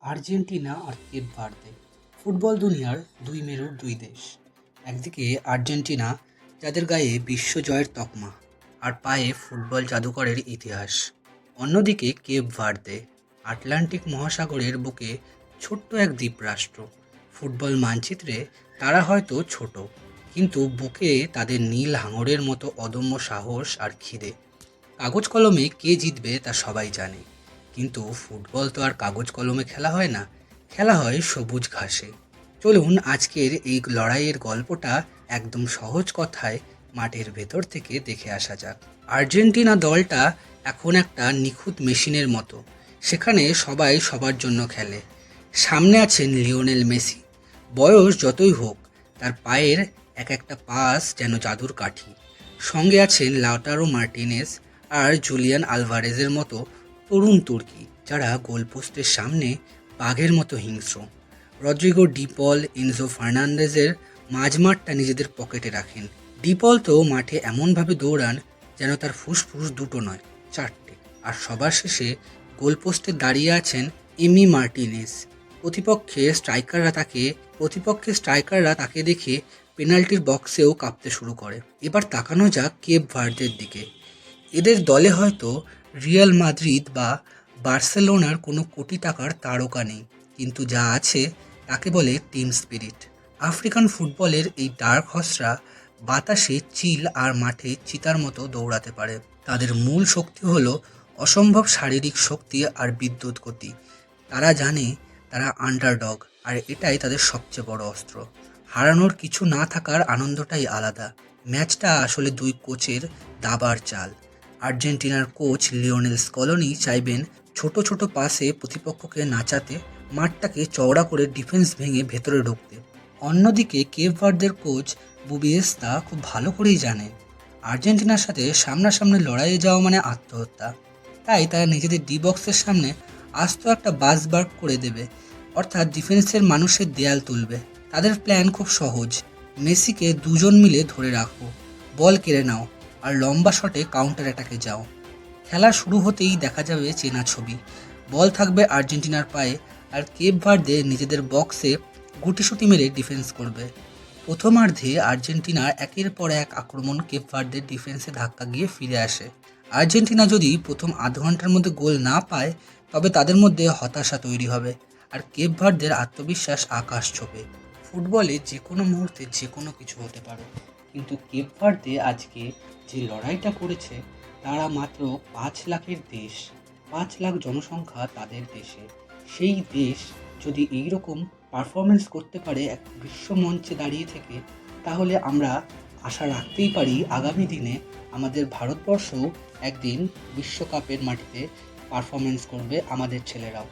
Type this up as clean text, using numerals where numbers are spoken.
Argentina আর Cape Verde football দুনিয়ার দুই মেরুর দুই দেশ। একদিকে আর্জেন্টিনা, যাদের গায়ে বিশ্বজয়ের তকমা আর পায়ে ফুটবল জাদুকরের ইতিহাস। অন্যদিকে কেপ ভার্দে, আটলান্টিক মহাসাগরের বুকে ছোট্ট এক দ্বীপরাষ্ট্র। ফুটবল মানচিত্রে তারা হয়তো ছোট, কিন্তু বুকে তাদের নীল হাঙরের মতো অদম্য সাহস আর খিদে। কাগজ কলমে কে জিতবে তা সবাই জানে, কিন্তু ফুটবল তো আর কাগজ কলমে খেলা হয় না, খেলা হয় সবুজ ঘাসে। চলুন আজকের এই লড়াইয়ের গল্পটা একদম সহজ কথায় মাঠের ভেতর থেকে দেখে আসা যাক। আর্জেন্টিনা দলটা এখন একটা নিখুঁত মেশিনের মতো। সেখানে সবাই সবার জন্য খেলে। সামনে আছেন লিওনেল মেসি। বয়স যতই হোক, তার পায়ের এক একটা পাস যেন জাদুর কাঠি। সঙ্গে আছেন লাউটারো মার্টিনেজ আর জুলিয়ান আলভারেজের মতো তরুণ তুর্কি, যারা গোলপোস্টের সামনে বাঘের মতো হিংস্র। রদ্রিগো ডিপল, এনজো ফার্নান্দেজের মাঝমাঠটা নিজেদের পকেটে রাখেন। ডিপল তো মাঠে এমনভাবে দৌড়ান যেন তার ফুসফুস দুটো নয়, চারটে। আর সবার শেষে গোলপোস্টে দাঁড়িয়ে আছেন এমি মার্টিনেজ। প্রতিপক্ষের স্ট্রাইকাররা তাকে দেখে পেনাল্টির বক্সেও কাঁপতে শুরু করে। এবার তাকানো যাক কেপ ভার্দের দিকে। এদের দলে হয়তো রিয়াল মাদ্রিদ বা বার্সেলোনার কোনো কোটি টাকার তারকা নেই, কিন্তু যা আছে তাকে বলে টিম স্পিরিট। আফ্রিকান ফুটবলের এই ডার্ক হর্সরা বাতাসে চিল আর মাঠে চিতার মতো দৌড়াতে পারে। তাদের মূল শক্তি হলো অসম্ভব শারীরিক শক্তি আর বিদ্যুৎ গতি। তারা জানে তারা আন্ডারডগ, আর এটাই তাদের সবচেয়ে বড় অস্ত্র। হারানোর কিছু না থাকার আনন্দটাই আলাদা। ম্যাচটা আসলে দুই কোচের দাবার চাল। আর্জেন্টিনার কোচ লিওনেল স্কলোনি চাইবেন ছোট ছোট পাসে প্রতিপক্ষকে নাচাতে, মাঠটাকে চওড়া করে ডিফেন্স ভেঙে ভেতরে ঢুকতে। অন্যদিকে কেপ ভার্দের কোচ বুবিয়েস্তা খুব ভালো করেই জানেন আর্জেন্টিনার সাথে সামনাসামনি লড়াইয়ে যাওয়া মানে আত্মহত্যা। তাই তারা নিজেদের ডি বক্সের সামনে আস্ত একটা বাস বার করে দেবে, অর্থাৎ ডিফেন্সের মানুষের দেয়াল তুলবে। তাদের প্ল্যান খুব সহজ। মেসিকে দুজন মিলে ধরে রাখো, বল কেড়ে নাও, আর লম্বা শটে কাউন্টার অ্যাটাকে যাও। খেলা শুরু হতেই দেখা যাবে চেনা ছবি। বল থাকবে আর্জেন্টিনার পায়ে, আর কেপ ভার্দে নিজেদের বক্সে গুটিসুটি মেরে ডিফেন্স করবে। প্রথমার্ধে আর্জেন্টিনার একের পর এক আক্রমণ কেপ ভার্দের ডিফেন্সে ধাক্কা গিয়ে ফিরে আসে। আর্জেন্টিনা যদি প্রথম আধ ঘন্টার মধ্যে গোল না পায়, তবে তাদের মধ্যে হতাশা তৈরি হবে, আর কেপ ভার্দের আত্মবিশ্বাস আকাশ ছোঁবে। ফুটবলে যে কোনো মুহূর্তে যে কোনো কিছু হতে পারে, কিন্তু কেপ ভার্দে আজকে যে লড়াইটা করেছে, তারা মাত্র 5 লাখের দেশ। 5 লাখ জনসংখ্যা তাদের দেশে। সেই দেশ যদি এইরকম পারফরমেন্স করতে পারে এক বিশ্ব মঞ্চে দাঁড়িয়ে থেকে, তাহলে আমরা আশা রাখতেই পারি আগামী দিনে আমাদের ভারতবর্ষও একদিন বিশ্বকাপের মাটিতে পারফরমেন্স করবে, আমাদের ছেলেরাও।